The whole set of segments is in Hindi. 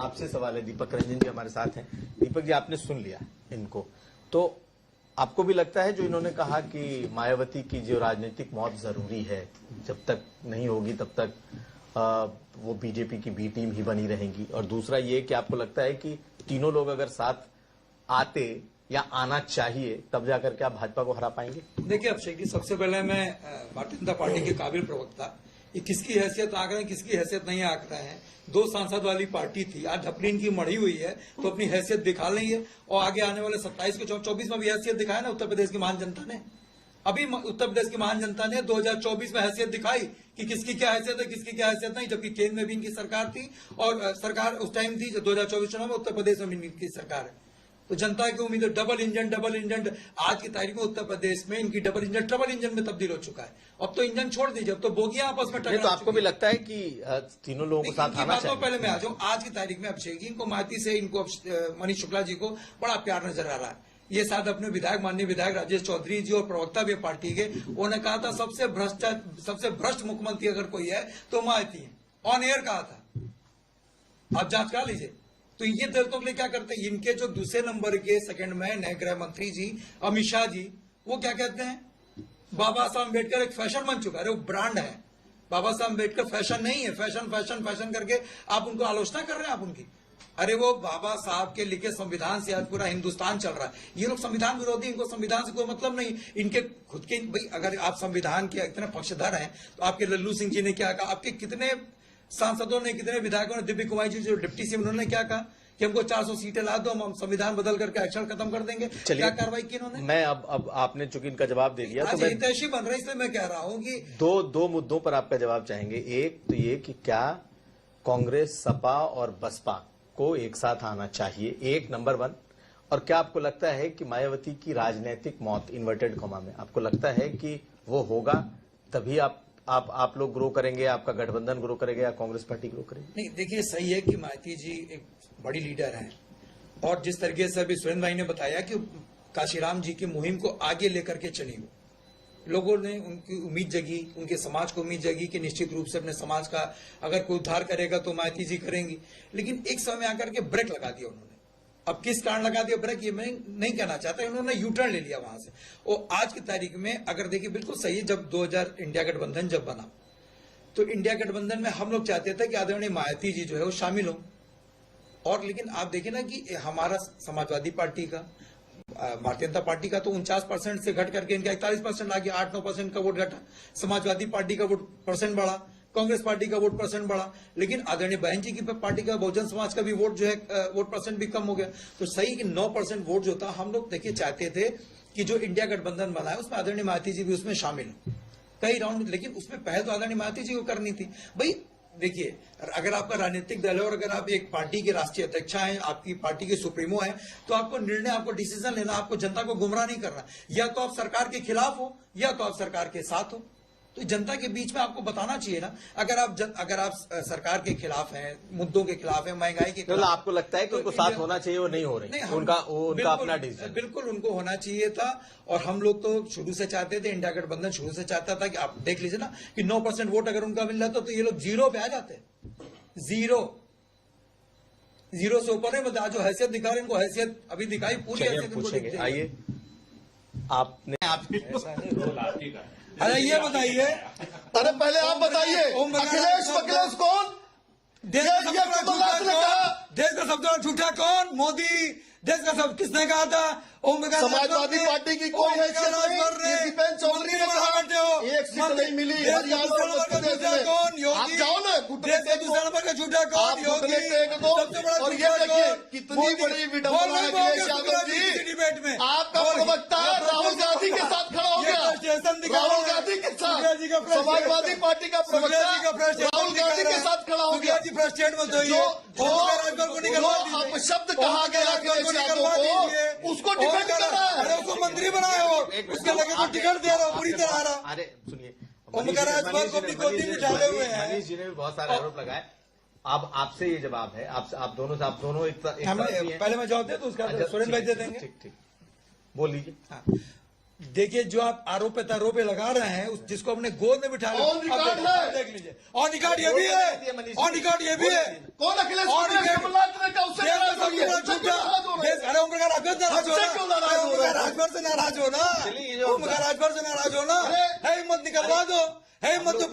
आपसे सवाल है, दीपक रंजन जी हमारे साथ हैं। दीपक जी, आपने सुन लिया इनको, तो आपको भी लगता है जो इन्होंने कहा कि मायावती की जो राजनीतिक मौत जरूरी है, जब तक नहीं होगी तब तक वो बीजेपी की बी टीम ही बनी रहेंगी, और दूसरा ये कि आपको लगता है कि तीनों लोग अगर साथ आते या आना चाहिए तब जाकर के आप भाजपा को हरा पाएंगे? देखिए अभिषेक जी, सबसे पहले मैं भारतीय जनता पार्टी के काबिल प्रवक्ता ये किसकी हैसियत आंक रहे हैं, किसकी हैसियत नहीं आंक रहे हैं। 2 सांसद वाली पार्टी थी, आज ढपलीन की मढ़ी हुई है, तो अपनी हैसियत दिखा लेंगे और आगे आने वाले 27 को 24 में भी हैसियत दिखाया ना उत्तर प्रदेश की महान जनता ने। अभी उत्तर प्रदेश की महान जनता ने 2024 में हैसियत दिखाई कि किसकी क्या हैसियत है, किसकी क्या हैसियत नहीं, जबकि केंद्र में भी इनकी सरकार थी और सरकार उस टाइम थी 2024 चुनाव में उत्तर प्रदेश में भी इनकी सरकार है। तो जनता की उम्मीद है डबल इंजन आज की तारीख में उत्तर प्रदेश में इनकी डबल इंजन ट्रिपल इंजन में तब्दील हो चुका है। अब तो इंजन छोड़ दीजिए, अब तो बोगियां आपस में टकरा। तो आपको भी लगता है कि तीनों लोगों को साथ आना चाहिए? पहले मैं आ जाऊं, आज की तारीख में अभिषेक जी, इनको मायावती से इनको मनीष शुक्ला जी को बड़ा प्यार नजर आ रहा है। ये साथ अपने विधायक, माननीय विधायक राजेश चौधरी जी और प्रवक्ता भी पार्टी के, उन्होंने कहा था सबसे भ्रष्ट मुख्यमंत्री अगर कोई है तो मायावती है। ऑन एयर कहा था, आप जांच करा लीजिए। तो ये दलितों के लिए क्या करते हैं, इनके जो दूसरे नंबर के सेकंड मैन है गृह मंत्री जी अमित शाह जी, वो क्या कहते हैं, बाबा साहब अम्बेडकर एक फैशन बन चुका है, वो ब्रांड है। बाबा साहब अम्बेडकर फैशन नहीं है, फैशन करके आप उनको आलोचना कर रहे हैं आप उनकी। अरे वो बाबा साहब के लिखे संविधान से आज पूरा हिंदुस्तान चल रहा है। ये लोग संविधान विरोधी, इनको संविधान से कोई मतलब नहीं। इनके खुद के भाई, अगर आप संविधान के इतने पक्षधर हैं तो आपके लल्लू सिंह जी ने क्या कहा, आपके कितने सांसदों ने, कितने विधायकों ने, दिव्य कुमारी जी जो डिप्टी सीएम, उन्होंने क्या कहा कि हमको 400 सीटें ला दो, हम संविधान बदल करके एक्शन खत्म कर देंगे। क्या कार्रवाई की इन्होंने? मैं अब आपने चूंकि इनका जवाब दे दिया, तो मैं हितैषी बन रहा है, इसलिए मैं कह रहा हूं कि दो मुद्दों पर आपका जवाब चाहेंगे। एक तो ये कि क्या कांग्रेस, सपा और बसपा को एक साथ आना चाहिए, एक नंबर 1, और क्या आपको लगता है कि मायावती की राजनीतिक मौत इन्वर्टेड कॉमा में, आपको लगता है कि वो होगा तभी आप लोग ग्रो करेंगे, आपका गठबंधन ग्रो करेगा या कांग्रेस पार्टी ग्रो करेगी? नहीं, देखिए सही है कि मायावती जी एक बड़ी लीडर हैं, और जिस तरीके से अभी सुरेंद्र भाई ने बताया कि काशीराम जी की मुहिम को आगे लेकर के चली, लोगों ने उनकी उम्मीद जगी, उनके समाज को उम्मीद जगी कि निश्चित रूप से अपने समाज का अगर कोई उद्धार करेगा तो मायावती जी करेंगी। लेकिन एक समय आकर के ब्रेक लगा दिया उन्होंने। अब किस कारण लगा दिया ब्रेक, ये मैं नहीं कहना चाहता, उन्होंने यू टर्न ले लिया वहां से। और आज की तारीख में अगर देखिए, बिल्कुल सही है, जब 2000 इंडिया गठबंधन जब बना तो इंडिया गठबंधन में हम लोग चाहते थे कि आदरणीय मायावती जी जो है वो शामिल हो। और लेकिन आप देखिए ना कि हमारा समाजवादी पार्टी का, भारतीय जनता पार्टी का तो 49% से घट करके इनका 41% आ गया, 8-9% का वोट घटा। समाजवादी पार्टी का वोट परसेंट बढ़ा, कांग्रेस पार्टी का वोट परसेंट बढ़ा, लेकिन आदरणीय बहन जी की पार्टी का, बहुजन समाज का भी वोट जो है वोट परसेंट भी कम हो गया। तो सही कि 9% वोट जो था, हम लोग देखिए चाहते थे कि जो इंडिया गठबंधन बना है उसमें आदरणीय मायावती जी भी उसमें शामिल हो कई राउंड, लेकिन उसमें पहल तो आदरणीय मायावती जी को करनी थी। भाई देखिए, अगर आपका राजनीतिक दल है और अगर आप एक पार्टी के राष्ट्रीय अध्यक्षा हैं, आपकी पार्टी के सुप्रीमो हैं, तो आपको निर्णय, आपको डिसीजन लेना, आपको जनता को गुमराह नहीं करना। या तो आप सरकार के खिलाफ हो या तो आप सरकार के साथ हो। तो जनता के बीच में आपको बताना चाहिए ना। अगर आप सरकार के खिलाफ हैं, मुद्दों के खिलाफ हैं, महंगाई के खिलाफ, आपको लगता है कि उनको साथ होना चाहिए, वो नहीं हो रही? उनका अपना डिसीजन, बिल्कुल उनको होना चाहिए था। और हम लोग तो शुरू से चाहते थे, इंडिया गठबंधन शुरू से चाहता था कि आप देख लीजिए ना कि 9% वोट अगर उनका मिल जाता तो ये लोग 0 पे आ जाते। 0 से ऊपर है, जो हैसियत दिखा रहे, इनको हैसियत अभी दिखाई, पूरी हैसियत। आइए, आपने अरे ये बताइए, अरे पहले आप बताइए, अखिलेश कौन? देश का सबसे बड़ा झूठा कौन? मोदी। देश का सब किसने कहा था? समाजवादी पार्टी की कोई हैसियत नहीं, चौधरी ने कहा एक सीट नहीं मिली कौन? योगी। जाओ ना, देश का दूसरा नंबर का झूठा कौन? योगी। सबसे बड़ा, और ये देखिए कितनी बड़ी विडंबना है अखिलेश यादव जी। डिबेट में आपका प्रवक्ता राहुल गांधी के साथ खड़ा हो गया, राहुल गांधी के साथ, समाजवादी पार्टी का प्रवक्ता राहुल गांधी के साथ खड़ा हो गया। जो शब्द कहा गया अखिलेश यादव को, उसको डिफेंड कर रहा है। अरे उसको मंत्री बनाया हो, उसके लगे तो टिकट दे रहा हो, पूरी तरह रहा। अरे सुनिए, ओमकार राजभर को अपनी गोदी में डाले हुए हैं। मनीष जी ने भी बहुत सारे आरोप लगाए। अब आपसे ये जवाब है, आप दोनों एक पहले मैं जवाब दे तो उसका सुरेंद्र भाई दे देंगे। ठीक, बोल लीजिए। देखिए, जो आप आरोप लगा रहे हैं, जिसको अपने गोद में बिठा ऑन रिकॉर्ड है, देख लीजिए। ऑन रिकॉर्ड ये भी है, ऑन रिकॉर्ड ये भी है। कौन? अखिलेश राजभर से नाराज हो हमसे क्यों नाराज हो रहे हो? राजभर से नाराज हो ना, चलिए, ये जो- राजभर से नाराज हो ना, है हिम्मत निकलवा दो, है हिम्मत तो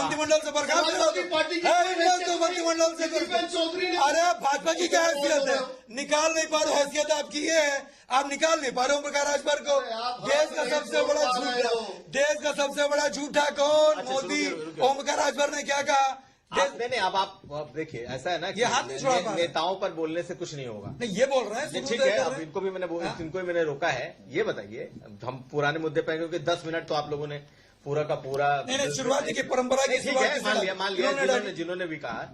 मंत्रिमंडल से बर्खास्त करो, समाजवादी पार्टी की है कोई हिम्मत तो हैसियत मंत्रिमंडल से नहीं। दीपेंद्र चौधरी ने- अरे भाजपा की क्या हैसियत है, निकाल नहीं पा रहे, हैसियत आपकी ये है, आप निकाल नहीं पा रहे ओम प्रकाश राजभर को। आप देश का नहीं सबसे बड़ा जोड़ पा रहे हो। झूठा, देश का सबसे बड़ा झूठा कौन? अच्छा, मोदी। रुकिए। ओम प्रकाश राजभर ने क्या कहा? नहीं नहीं, अब आप देखिए, ऐसा है ना कि ये हाथ नहीं छुड़ा पा रहे। नेताओं पर बोलने से कुछ नहीं होगा। नहीं, ये बोल रहे हैं, ये शुरू ठीक से है, कर अब रहे हैं। इनको भी मैंने रोका है। ये बताइए, हम पुराने मुद्दे पे, क्योंकि 10 मिनट तो आप लोगों ने पूरा का पूरा नहीं, शुरुआत की परंपरा की ठीक है, शुरुआत मान लिया इन्होंने जिन्होंने भी कहा।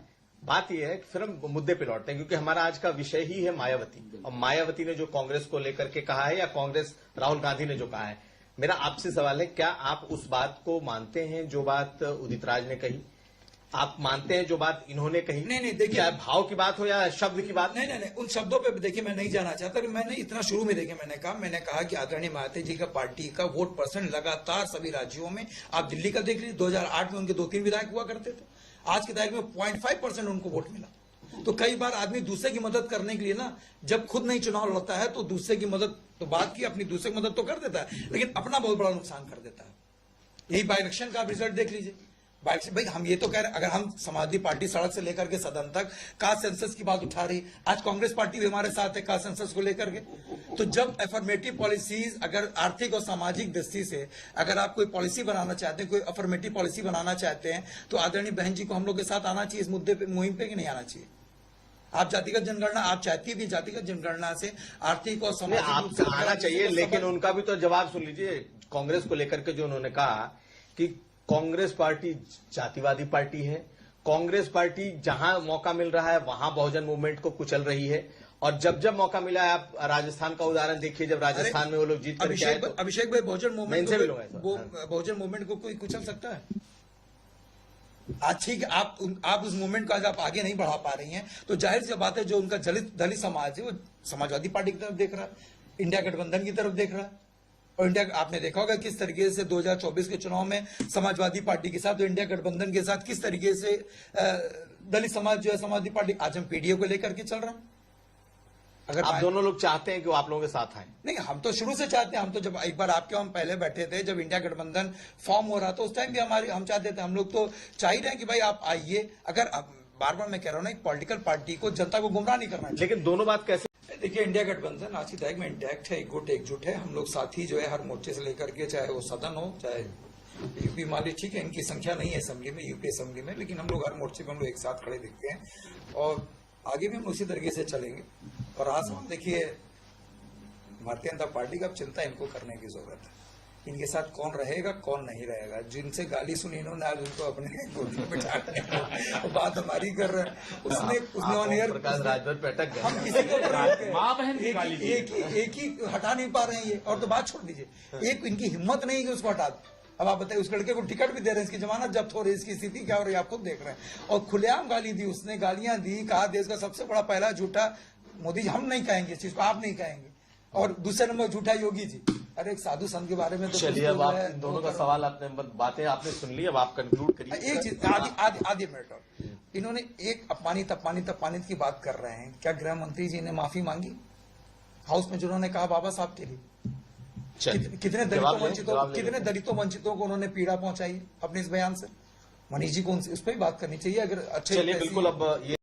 बात यह है कि फिर हम मुद्दे पे लौटते हैं, क्योंकि हमारा आज का विषय ही है मायावती। और मायावती ने जो कांग्रेस को लेकर के कहा है, या कांग्रेस राहुल गांधी ने जो कहा है, मेरा आपसे सवाल है, क्या आप उस बात को मानते हैं जो बात उदित राज ने कही? आप मानते हैं जो बात इन्होंने कही? नहीं, देखिए- चाहे भाव की बात हो या शब्द की बात। नहीं, उन शब्दों पे देखिए मैं नहीं जाना चाहता, कि मैंने इतना शुरू में देखिए मैंने कहा कि आदरणीय मायावती जी का पार्टी का वोट परसेंट लगातार सभी राज्यों में, आप दिल्ली का देख लीजिए, 2008 में उनके 2-3 विधायक हुआ करते थे, आज की तारीख में 0.5% उनको वोट मिला। तो कई बार आदमी दूसरे की मदद करने के लिए ना, जब खुद नहीं चुनाव लड़ता है तो दूसरे की मदद तो बात की, अपनी दूसरे की मदद तो कर देता है, लेकिन अपना बहुत बड़ा नुकसान कर देता है। यही बाई इलेक्शन का आप रिजल्ट देख लीजिए। भाई हम ये तो कह रहे हैं, अगर हम समाजवादी पार्टी सड़क से लेकर के सदन तक कास्ट सेंसस की बात उठा रही, आज कांग्रेस पार्टी भी हमारे साथ है कास्ट सेंसस को लेकर के। तो जब अफर्मेटिव पॉलिसीज, अगर आर्थिक और सामाजिक दृष्टि से अगर आप कोई पॉलिसी बनाना चाहते हैं, कोई अफर्मेटिव पॉलिसी बनाना चाहते हैं, तो आदरणीय बहन जी को हम लोग के साथ आना चाहिए इस मुद्दे पे, मुहिम पे, कि नहीं आना चाहिए? आप जातिगत जनगणना आप चाहती भी, जातिगत जनगणना से आर्थिक और सामाजिक रूप आपसे से आना चाहिए, लेकिन उनका भी तो जवाब सुन लीजिए। कांग्रेस को लेकर के जो उन्होंने कहा कि कांग्रेस पार्टी जातिवादी पार्टी है, कांग्रेस पार्टी जहां मौका मिल रहा है वहां बहुजन मूवमेंट को कुचल रही है, और जब जब मौका मिला है, आप राजस्थान का उदाहरण देखिए, जब राजस्थान में वो लोग जीत करके आए तो अभिषेक भाई, बहुजन मैं मूवमेंट इनसे भी लूंगा इस बार। बहुजन मूवमेंट को कोई कुचल सकता है? आज ठीक है, आप उस मूवमेंट को आज आप आगे नहीं बढ़ा पा रही हैं, तो जाहिर सी बात है जो उनका दलित समाज है वो समाजवादी पार्टी की तरफ देख रहा है, इंडिया गठबंधन की तरफ देख रहा है। और इंडिया, आपने देखा होगा किस तरीके से 2024 के चुनाव में समाजवादी पार्टी के साथ और इंडिया गठबंधन के साथ किस तरीके से दलित समाज जो है समाजवादी पार्टी, आज हम पीडीए को लेकर के चल रहे हैं। अगर आप दोनों लोग चाहते हैं कि वो आप लोगों के साथ आए? नहीं, हम तो शुरू से चाहते हैं, हम तो जब एक बार आपके हम पहले बैठे थे, जब इंडिया गठबंधन फॉर्म हो रहा था, उस टाइम भी हम चाहते थे, हम लोग तो चाह ही रहे हैं कि भाई आप आइए। अगर बार बार मैं कह रहा हूं ना, एक पॉलिटिकल पार्टी को जनता को गुमराह नहीं करना चाहिए। लेकिन दोनों बात कैसे? देखिए, इंडिया गठबंधन आज की तारीख में इंटैक्ट है, एकजुट है। हम लोग साथी जो है हर मोर्चे से लेकर के, चाहे वो सदन हो, चाहे यूपी माली, ठीक है इनकी संख्या नहीं है असेंबली में, यूपी असेंबली में, लेकिन हम लोग हर मोर्चे पे हम लोग एक साथ खड़े दिखते हैं, और आगे भी हम उसी तरीके से चलेंगे। और आज हम देखिए, भारतीय जनता पार्टी का अब चिंता इनको करने की जरूरत है, इनके साथ कौन रहेगा कौन नहीं रहेगा। जिनसे गाली सुनी इन्होंने, आज उनको अपने गोदी में बिठा बात हमारी कर रहे हैं। उसने ऑन एयर प्रकाश राजभर पे अटक हम गए। किसी को माँ बहन की गाली दी। एक ही हटा नहीं पा रहे हैं ये। और तो बात छोड़ दीजिए, एक इनकी हिम्मत नहीं है कि उसको हटा दे। अब आप बताइए, उस लड़के को टिकट भी दे रहे हैं, इसकी जमानत जब्त हो रही है, इसकी स्थिति क्या हो रही है आप खुद देख रहे हैं। और खुलेआम गाली दी उसने, गालियां दी, कहा देश का सबसे बड़ा पहला झूठा मोदी जी। हम नहीं कहेंगे इस चीज को, आप नहीं कहेंगे। और दूसरे नंबर झूठा योगी जी। अरे एक साधु संत के बारे में तो चलिए, अब आप इन दोनों का सवाल, आपने बातें आपने सुन ली, अब आप कंक्लूड करिए। एक चीज आधी मिनट और, इन्होंने एक अपमानित की बात कर रहे हैं। क्या गृह मंत्री जी ने माफी मांगी हाउस में, जिन्होंने कहा बाबा साहब के लिए? कितने दलितों वंचितों को उन्होंने पीड़ा पहुंचाई अपने इस बयान से? मनीष जी को उस पर ही बात करनी चाहिए। अगर अच्छे चलिए, बिल्कुल, अब ये